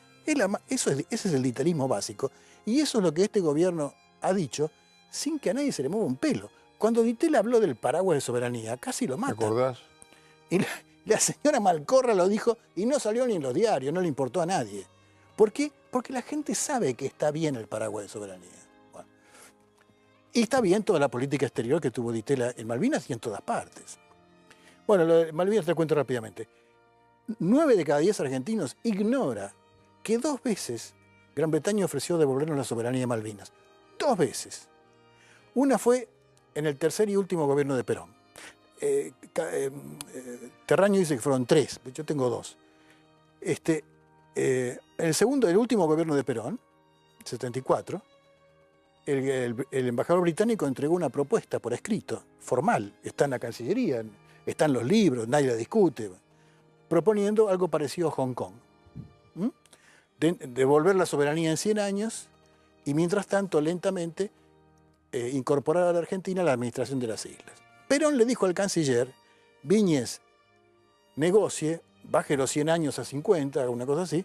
Ese es el literismo básico. Y eso es lo que este gobierno ha dicho sin que a nadie se le mueva un pelo. Cuando Ditela habló del paraguas de soberanía, casi lo mata. ¿Te acordás? Y la señora Malcorra lo dijo y no salió ni en los diarios, no le importó a nadie. ¿Por qué? Porque la gente sabe que está bien el paraguas de soberanía. Bueno. Y está bien toda la política exterior que tuvo Ditela en Malvinas y en todas partes. Bueno, lo de Malvinas te cuento rápidamente. 9 de cada 10 argentinos ignora que 2 veces Gran Bretaña ofreció devolvernos la soberanía de Malvinas. 2 veces. Una fue en el tercer y último gobierno de Perón. Terraño dice que fueron 3, yo tengo 2. En el último gobierno de Perón, 74, el embajador británico entregó una propuesta por escrito, formal, está en la Cancillería, está en los libros, nadie la discute, proponiendo algo parecido a Hong Kong. Devolver la soberanía en 100 años y mientras tanto lentamente incorporar a la Argentina a la administración de las islas. Perón le dijo al canciller, Viñes, negocie, baje los 100 años a 50, una cosa así,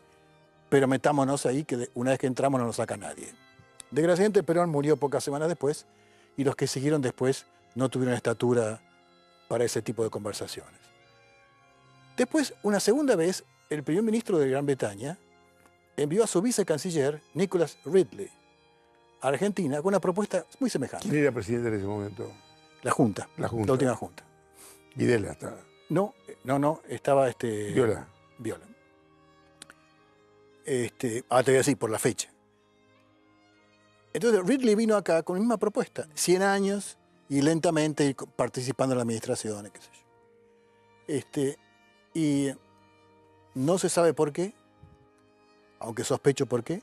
pero metámonos ahí que una vez que entramos no nos saca nadie. Desgraciadamente Perón murió pocas semanas después y los que siguieron después no tuvieron estatura para ese tipo de conversaciones. Después, una segunda vez, el primer ministro de Gran Bretaña envió a su vicecanciller, Nicholas Ridley, a Argentina con una propuesta muy semejante. ¿Quién era presidente en ese momento? La Junta. La Junta. La última Junta. Videla estaba. No, estaba Viola. Viola. Ahora te voy a decir por la fecha. Entonces Ridley vino acá con la misma propuesta, 100 años y lentamente ir participando en la administración, qué sé yo. Y no se sabe por qué, aunque sospecho por qué.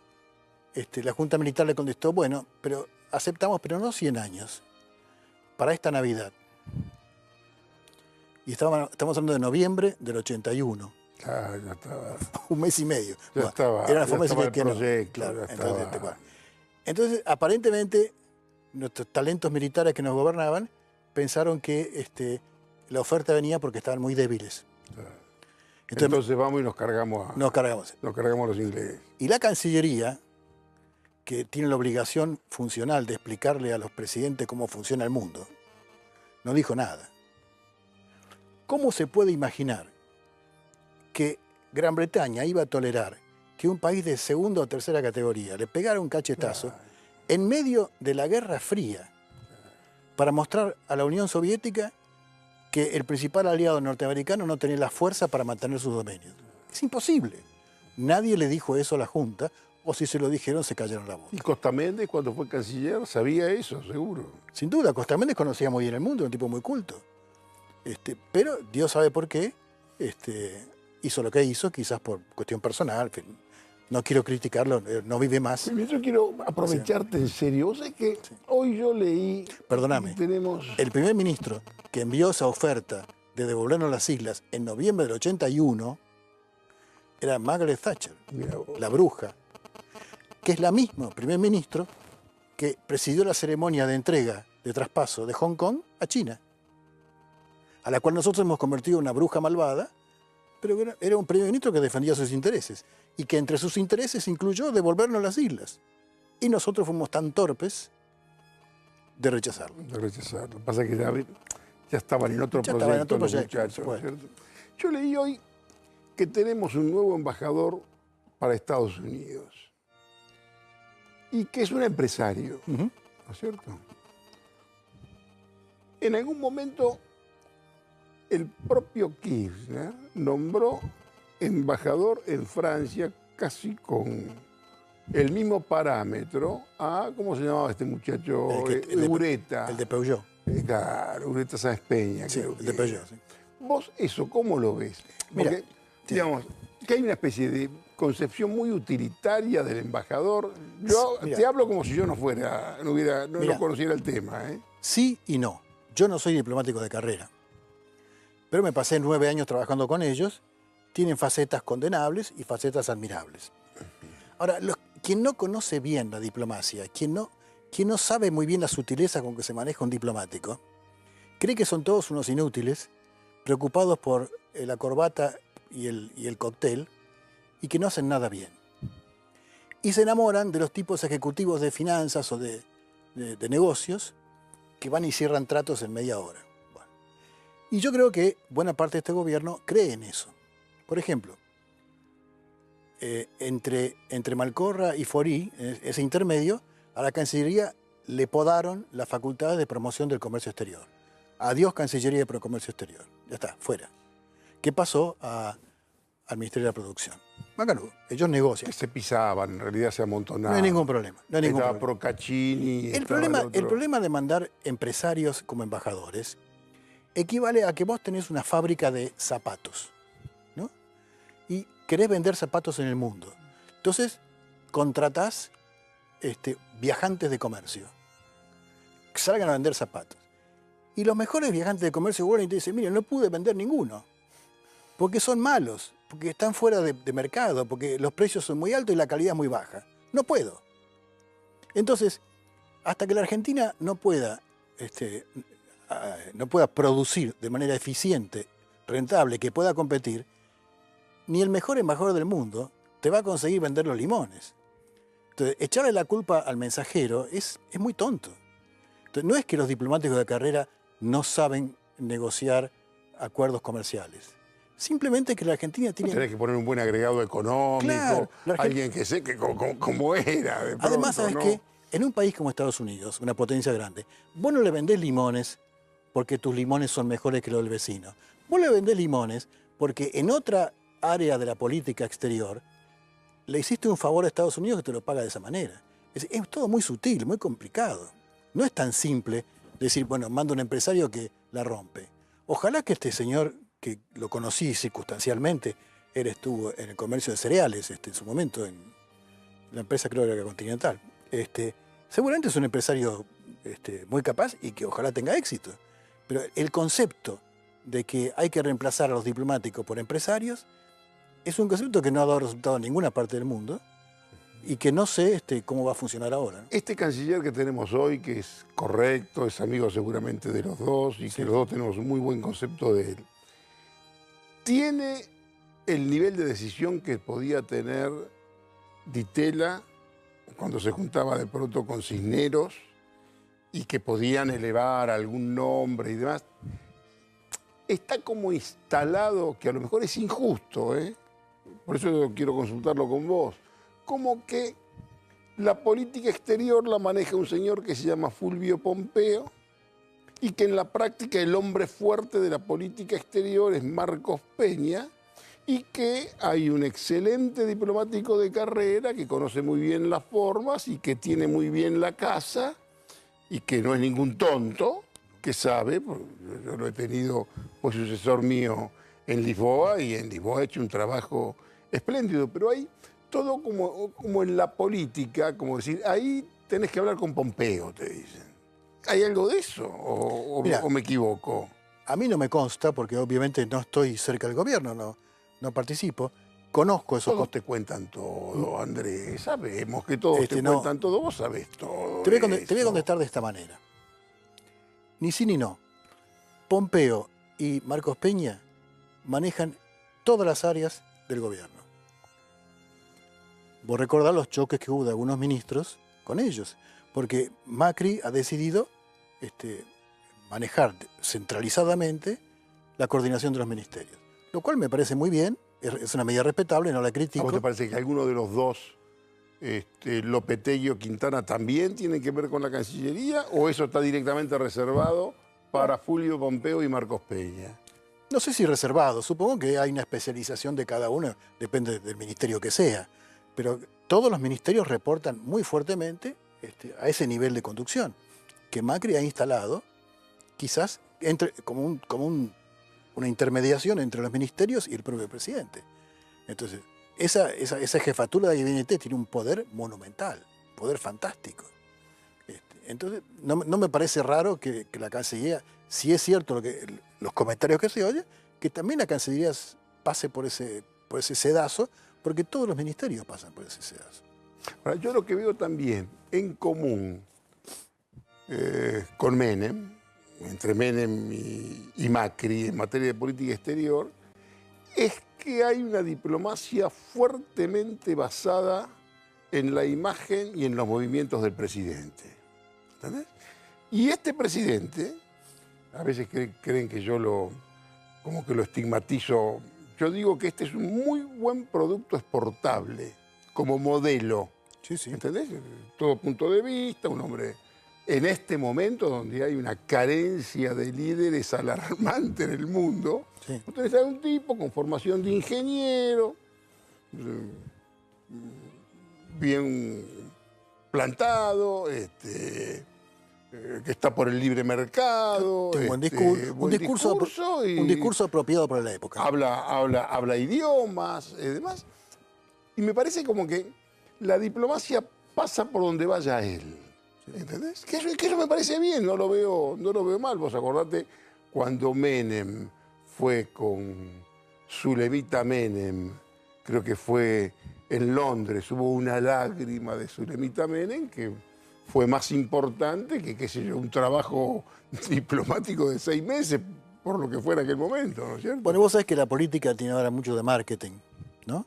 La Junta Militar le contestó, bueno, pero aceptamos, pero no 100 años, para esta Navidad. Y estamos hablando de noviembre del 81. Claro, ya estaba. Un mes y medio. Ya Bueno, estaba. era la Ya forma de estaba decir el que no. proyecto, Claro, ya estaba. entonces, aparentemente, nuestros talentos militares que nos gobernaban pensaron que la oferta venía porque estaban muy débiles. Entonces vamos y nos cargamos nos cargamos. Nos cargamos a los ingleses. Y la Cancillería, que tiene la obligación funcional de explicarle a los presidentes cómo funciona el mundo, no dijo nada. ¿Cómo se puede imaginar que Gran Bretaña iba a tolerar que un país de segunda o tercera categoría le pegara un cachetazo en medio de la Guerra Fría para mostrar a la Unión Soviética que el principal aliado norteamericano no tenía la fuerza para mantener sus dominios? Es imposible. Nadie le dijo eso a la Junta, o si se lo dijeron se callaron la boca. Y Costa Méndez, cuando fue canciller, sabía eso, seguro. Sin duda, Costa Méndez conocía muy bien el mundo, era un tipo muy culto. Pero Dios sabe por qué hizo lo que hizo, quizás por cuestión personal. No quiero criticarlo, no vive más. Yo quiero aprovecharte en serio. Vos sabés que hoy yo leí... Perdóname, el primer ministro que envió esa oferta de devolvernos las islas en noviembre del 81 era Margaret Thatcher, la bruja, que es la misma primer ministro que presidió la ceremonia de entrega de traspaso de Hong Kong a China, a la cual nosotros hemos convertido en una bruja malvada, pero era un primer ministro que defendía sus intereses y que entre sus intereses incluyó devolvernos las islas. Y nosotros fuimos tan torpes de rechazarlo. De rechazarlo. Lo que pasa es que ya estaban en otro proyecto, los muchachos, bueno. ¿cierto? Yo leí hoy que tenemos un nuevo embajador para Estados Unidos y que es un empresario, ¿no es cierto? En algún momento el propio Kirchner nombró embajador en Francia casi con el mismo parámetro a, ¿cómo se llamaba este muchacho? Ureta. El de Peugeot. Claro, Ureta Sáenz Peña. Sí, creo el de Peugeot, sí. ¿Vos eso cómo lo ves? Porque, Mira, digamos, que hay una especie de concepción muy utilitaria del embajador. Yo mira, te hablo como si yo no fuera, no conociera el tema, ¿eh? Sí y no. Yo no soy diplomático de carrera, pero me pasé 9 años trabajando con ellos. Tienen facetas condenables y facetas admirables. Ahora, quien no conoce bien la diplomacia, quien no sabe muy bien la sutileza con que se maneja un diplomático, cree que son todos unos inútiles, preocupados por la corbata y el cóctel, y que no hacen nada bien. Y se enamoran de los tipos ejecutivos de finanzas o de negocios que van y cierran tratos en media hora. Bueno. Y yo creo que buena parte de este gobierno cree en eso. Por ejemplo, entre Malcorra y Forí, ese intermedio, a la Cancillería le podaron las facultades de promoción del comercio exterior. Adiós Cancillería de Comercio Exterior. Ya está, fuera. ¿Qué pasó al Ministerio de la Producción? Bacano, ellos negocian. Que se pisaban, en realidad se amontonaban. No hay ningún problema. No hay ningún estaba problema. Procaccini. El problema de mandar empresarios como embajadores equivale a que vos tenés una fábrica de zapatos, ¿no? Y querés vender zapatos en el mundo. Entonces, contratás viajantes de comercio que salgan a vender zapatos. Y los mejores viajantes de comercio vuelven y te dicen, mire, no pude vender ninguno, porque son malos, porque están fuera de mercado, porque los precios son muy altos y la calidad es muy baja. No puedo. Entonces, hasta que la Argentina no pueda producir de manera eficiente, rentable, que pueda competir, ni el mejor embajador del mundo te va a conseguir vender los limones. Entonces, echarle la culpa al mensajero es muy tonto. Entonces, no es que los diplomáticos de carrera no saben negociar acuerdos comerciales. Simplemente que la Argentina tiene... Tenés que poner un buen agregado económico, Claro, alguien que sepa cómo era. De pronto, además, ¿sabes ¿no? qué? En un país como Estados Unidos, una potencia grande, vos no le vendés limones porque tus limones son mejores que los del vecino. Vos le vendés limones porque en otra área de la política exterior le hiciste un favor a Estados Unidos que te lo paga de esa manera. Es todo muy sutil, muy complicado. No es tan simple decir, bueno, mando un empresario que la rompe. Ojalá que este señor, que lo conocí circunstancialmente, él estuvo en el comercio de cereales en su momento, en la empresa creo que era Continental. Seguramente es un empresario muy capaz y que ojalá tenga éxito. Pero el concepto de que hay que reemplazar a los diplomáticos por empresarios es un concepto que no ha dado resultado en ninguna parte del mundo y que no sé cómo va a funcionar ahora, ¿no? Este canciller que tenemos hoy, que es correcto, es amigo seguramente de los dos y que los dos tenemos un muy buen concepto de él, ¿tiene el nivel de decisión que podía tener Di Tella cuando se juntaba de pronto con Cisneros y que podían elevar algún nombre y demás? Está como instalado, que a lo mejor es injusto, por eso quiero consultarlo con vos, como que la política exterior la maneja un señor que se llama Fulvio Pompeo y que en la práctica el hombre fuerte de la política exterior es Marcos Peña y que hay un excelente diplomático de carrera que conoce muy bien las formas y que tiene muy bien la casa y que no es ningún tonto, que sabe, porque yo lo he tenido, fue sucesor mío en Lisboa y en Lisboa ha hecho un trabajo espléndido, pero hay todo como en la política, como decir, ahí tenés que hablar con Pompeo, te dicen. ¿Hay algo de eso o me equivoco? A mí no me consta, porque obviamente no estoy cerca del gobierno, no participo. Conozco esos... Todos te cuentan todo, Andrés. Sabemos que todos te cuentan todo, vos sabés todo. Te voy a contestar de esta manera. Ni sí ni no. Pompeo y Marcos Peña manejan todas las áreas del gobierno. Vos recordás los choques que hubo de algunos ministros con ellos, porque Macri ha decidido manejar centralizadamente la coordinación de los ministerios, lo cual me parece muy bien, es una medida respetable, no la ¿A critico. vos te parece que alguno de los dos, Lopetegui o Quintana, también tienen que ver con la Cancillería o eso está directamente reservado para Fulvio Pompeo y Marcos Peña? No sé si reservado, supongo que hay una especialización de cada uno, depende del ministerio que sea, pero todos los ministerios reportan muy fuertemente a ese nivel de conducción que Macri ha instalado, quizás una intermediación entre los ministerios y el propio presidente. Entonces, esa jefatura de gabinete tiene un poder monumental, poder fantástico. Entonces, no me parece raro que la Cancillería, si es cierto los comentarios que se oyen, que también la Cancillería pase por ese sedazo, porque todos los ministerios pasan por ese sedazo. Ahora, yo lo que veo también en común con Menem, entre Menem y Macri en materia de política exterior, es que hay una diplomacia fuertemente basada en la imagen y en los movimientos del presidente. ¿Entendés? Y este presidente, a veces creen que yo como que lo estigmatizo, yo digo que este es un muy buen producto exportable, como modelo. Sí, sí. ¿Entendés? Todo punto de vista, un hombre en este momento donde hay una carencia de líderes alarmante en el mundo. Sí. Entonces hay un tipo con formación de ingeniero, bien plantado, que está por el libre mercado. Tiene un discurso apropiado para la época. Habla idiomas y demás. Y me parece como que la diplomacia pasa por donde vaya él. ¿Entendés? Que eso me parece bien, no lo veo mal. Vos acordate cuando Menem fue con Zulemita Menem, creo que fue en Londres, hubo una lágrima de Zulemita Menem que fue más importante que, qué sé yo, un trabajo diplomático de 6 meses, por lo que fue en aquel momento, ¿no es cierto? Bueno, vos sabés que la política tiene ahora mucho de marketing, ¿no?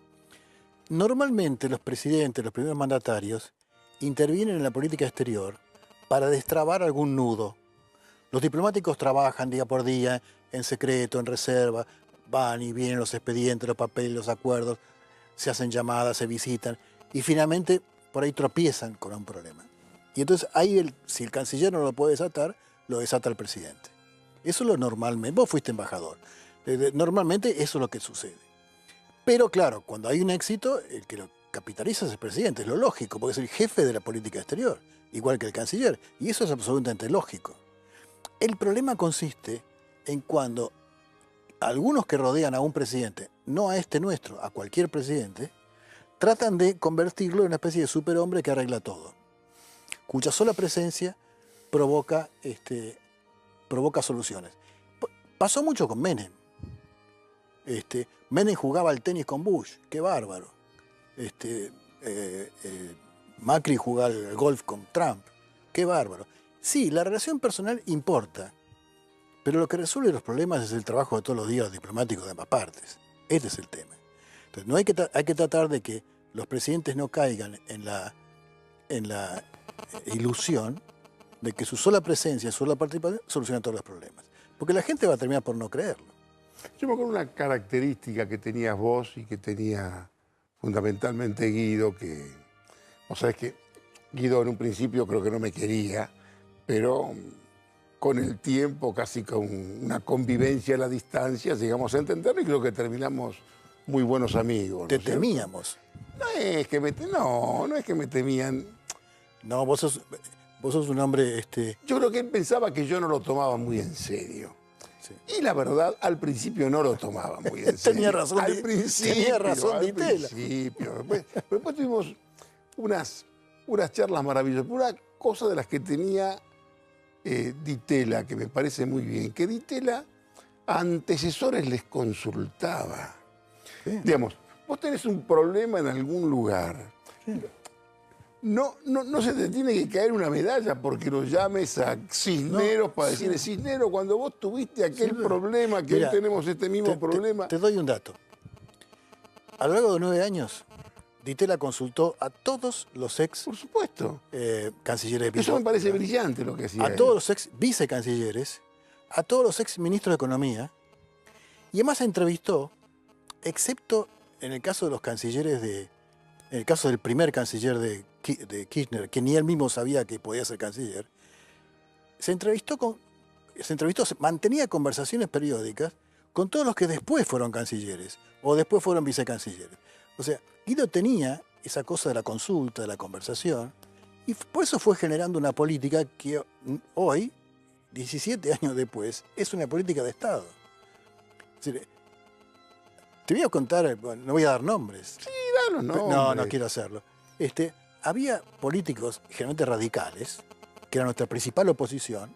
Normalmente los presidentes, los primeros mandatarios, intervienen en la política exterior para destrabar algún nudo. Los diplomáticos trabajan día por día, en secreto, en reserva, van y vienen los expedientes, los papeles, los acuerdos, se hacen llamadas, se visitan, y finalmente por ahí tropiezan con un problema. Y entonces ahí, si el canciller no lo puede desatar, lo desata el presidente. Eso es lo normalmente. Vos fuiste embajador. Normalmente eso es lo que sucede. Pero claro, cuando hay un éxito, el que lo capitaliza es el presidente, es lo lógico, porque es el jefe de la política exterior, igual que el canciller. Y eso es absolutamente lógico. El problema consiste en cuando algunos que rodean a un presidente, no a este nuestro, a cualquier presidente, tratan de convertirlo en una especie de superhombre que arregla todo, cuya sola presencia provoca soluciones. Pasó mucho con Menem. Menem jugaba al tenis con Bush, qué bárbaro. Macri jugaba al golf con Trump, qué bárbaro. Sí, la relación personal importa, pero lo que resuelve los problemas es el trabajo de todos los días diplomáticos de ambas partes. Este es el tema. Entonces, no hay que tratar de que los presidentes no caigan en la ilusión de que su sola presencia, su sola participación soluciona todos los problemas. Porque la gente va a terminar por no creerlo. Yo me acuerdo una característica que tenías vos y que tenía fundamentalmente Guido, que vos sabés que Guido en un principio creo que no me quería, pero con el tiempo, casi con una convivencia a la distancia, llegamos a entenderlo y creo que terminamos muy buenos amigos. Te temíamos. No es que me temían. No, vos sos un hombre... Yo creo que él pensaba que yo no lo tomaba muy en serio. Sí. Y la verdad, al principio no lo tomaba muy en serio. Tenía razón. Tenía razón Ditela. Después tuvimos unas charlas maravillosas. Una cosa de las que tenía Ditela, que me parece muy bien, que Ditela a antecesores les consultaba. Sí. Digamos, vos tenés un problema en algún lugar. Sí. No se te tiene que caer una medalla porque lo llames a Cisneros para decirle, Cisneros, cuando vos tuviste aquel problema, que hoy tenemos este mismo problema. Te doy un dato. A lo largo de 9 años, Ditela consultó a todos los ex... Por supuesto. Cancilleres. Eso me parece brillante lo que hacía. A todos los ex vicecancilleres, a todos los ex ministros de Economía, y además entrevistó excepto en el caso de los cancilleres en el caso del primer canciller de Kirchner, que ni él mismo sabía que podía ser canciller, mantenía conversaciones periódicas con todos los que después fueron cancilleres o después fueron vicecancilleres. O sea, Guido tenía esa cosa de la consulta, de la conversación, y por eso fue generando una política que hoy, 17 años después, es una política de Estado. Es decir, te voy a contar, bueno, no voy a dar nombres. Sí, da los nombres. No quiero hacerlo. Había políticos, generalmente radicales, que era nuestra principal oposición,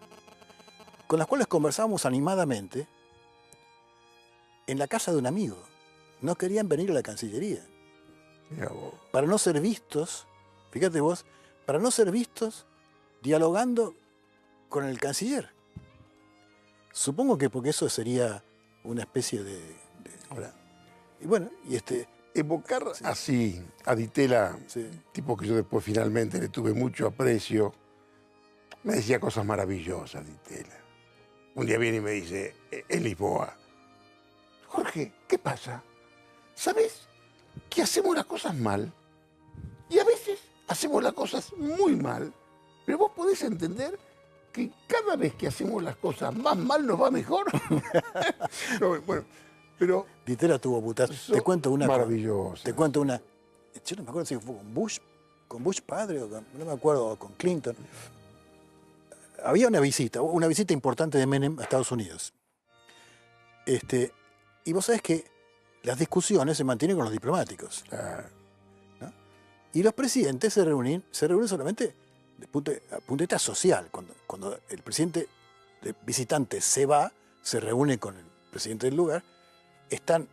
con las cuales conversábamos animadamente en la casa de un amigo. No querían venir a la Cancillería. Para no ser vistos, fíjate vos, para no ser vistos dialogando con el canciller. Supongo que porque eso sería una especie de... Ahora, y bueno, evocar así a Di Tella, sí. tipo que yo después finalmente le tuve mucho aprecio, me decía cosas maravillosas, Di Tella. Un día viene y me dice, en Lisboa, Jorge, ¿qué pasa? ¿Sabes que hacemos las cosas mal? Y a veces hacemos las cosas muy mal, pero vos podés entender que cada vez que hacemos las cosas más mal nos va mejor. No, bueno, pero Di Tella tuvo putas. Te cuento una. maravillosa. Te cuento una. Yo no me acuerdo si fue con Bush padre, no me acuerdo, o con Clinton. Había una visita importante de Menem a Estados Unidos. Y vos sabés que las discusiones se mantienen con los diplomáticos. Claro. ¿No? Y los presidentes se reúnen solamente de punto de vista social. Cuando el presidente visitante se va, se reúne con el presidente del lugar, están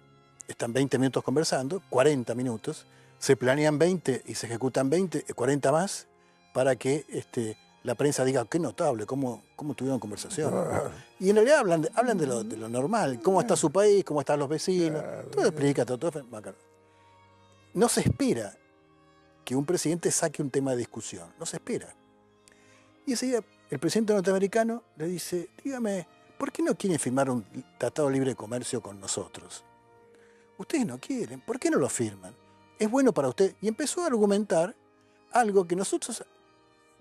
20 minutos conversando, 40 minutos, se planean 20 y se ejecutan 40 más para que la prensa diga, qué notable, cómo tuvieron conversación. Claro. Y en realidad hablan de lo normal, cómo está su país, cómo están los vecinos, Claro. todo explica, todo bacano. No se espera que un presidente saque un tema de discusión, no se espera. Y ese día el presidente norteamericano le dice, dígame, ¿por qué no quieren firmar un tratado de libre comercio con nosotros? Ustedes no quieren, ¿por qué no lo firman? Es bueno para usted. Y empezó a argumentar algo que nosotros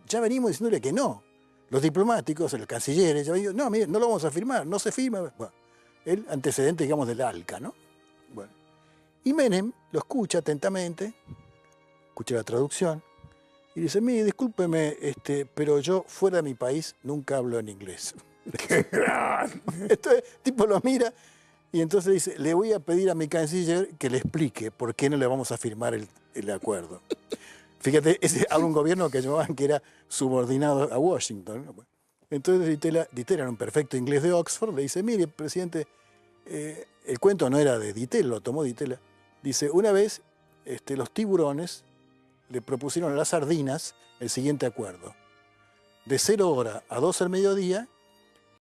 ya venimos diciéndole que no. Los diplomáticos, los cancilleres, ya venían, no, mire, no lo vamos a firmar, no se firma. Bueno, el antecedente, digamos, del ALCA, ¿no? Bueno. Y Menem lo escucha atentamente, escucha la traducción, y dice, mire, discúlpeme, pero yo fuera de mi país nunca hablo en inglés. Entonces, el tipo lo mira y entonces dice, le voy a pedir a mi canciller que le explique por qué no le vamos a firmar el acuerdo. Fíjate, ese era un gobierno que llamaban que era subordinado a Washington, ¿no? Entonces Di Tella era un perfecto inglés de Oxford, le dice, mire, presidente, el cuento no era de Di Tella, lo tomó Di Tella. Dice, una vez los tiburones le propusieron a las sardinas el siguiente acuerdo. De 0 horas a 12 al mediodía,